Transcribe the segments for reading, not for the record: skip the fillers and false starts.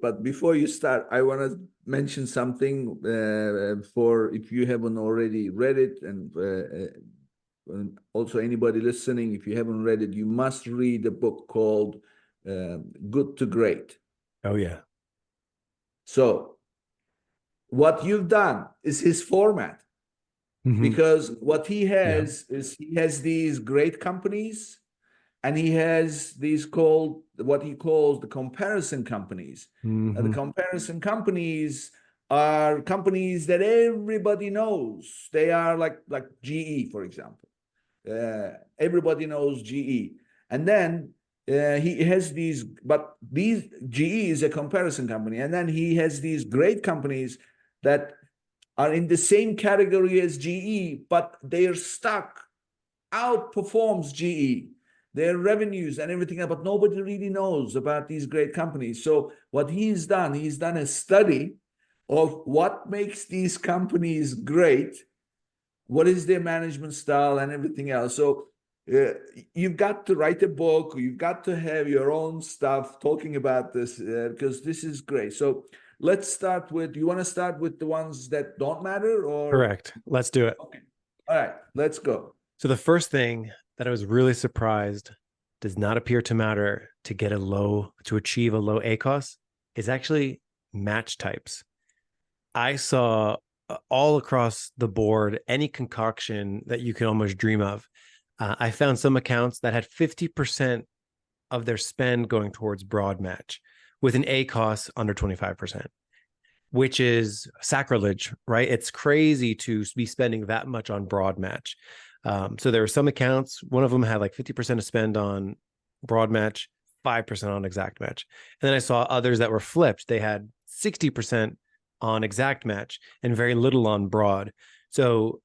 But before you start, I want to mention something for if you haven't already read it, and also anybody listening, if you haven't read it, you must read a book called Good to Great. Oh, yeah. So what you've done is his format, because what he has is he has these great companies, and he has these called what he calls the comparison companies. And the comparison companies are companies that everybody knows. They are like GE, for example. Everybody knows GE. And then he has these, but these GE is a comparison company. And then he has these great companies that are in the same category as GE, but their stock outperforms GE, their revenues and everything else, but nobody really knows about these great companies. So what he's done a study of what makes these companies great, what is their management style and everything else. So you've got to write a book, you've got to have your own stuff talking about this, because this is great. So let's start with, you want to start with the ones that don't matter, or? Correct. Let's do it. Okay. All right, let's go. So the first thing that I was really surprised does not appear to matter to achieve a low ACOS is actually match types. I saw all across the board, any concoction that you can almost dream of. I found some accounts that had 50% of their spend going towards broad match with an ACOS under 25%, which is sacrilege, right? It's crazy to be spending that much on broad match. So there were some accounts, one of them had like 50% of spend on broad match, 5% on exact match. And then I saw others that were flipped. They had 60% on exact match and very little on broad. So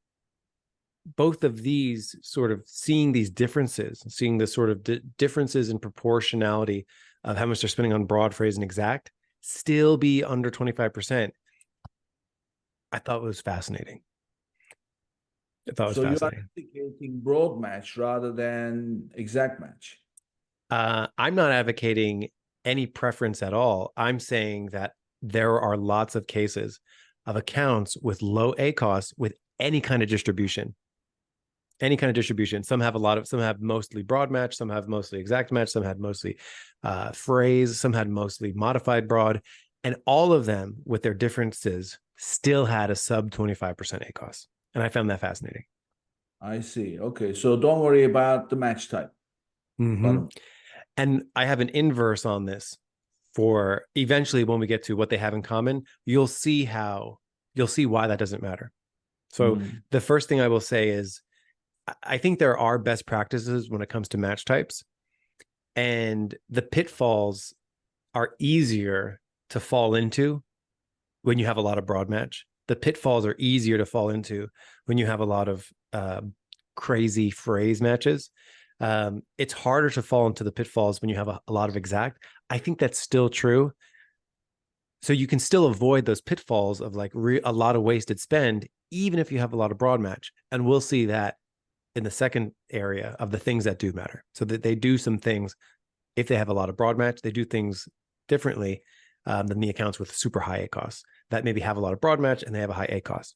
both of these, sort of seeing these differences, seeing the sort of differences in proportionality of how much they're spending on broad, phrase, and exact, still be under 25%, I thought was fascinating. So you are advocating broad match rather than exact match? I'm not advocating any preference at all. I'm saying that there are lots of cases of accounts with low ACOS with any kind of distribution. Any kind of distribution. Some have mostly broad match, some have mostly exact match, some had mostly phrase, some had mostly modified broad, and all of them with their differences still had a sub 25% ACOS. And I found that fascinating. I see. Okay. So don't worry about the match type. And I have an inverse on this for eventually when we get to what they have in common, you'll see why that doesn't matter. So the first thing I will say is, I think there are best practices when it comes to match types, and the pitfalls are easier to fall into when you have a lot of broad match. The pitfalls are easier to fall into when you have a lot of crazy phrase matches. It's harder to fall into the pitfalls when you have a lot of exact. I think that's still true. So you can still avoid those pitfalls of like a lot of wasted spend, even if you have a lot of broad match. And we'll see that in the second area of the things that do matter. So that they do some things, if they have a lot of broad match, they do things differently than the accounts with super high ACOS that maybe have a lot of broad match and they have a high ACOS.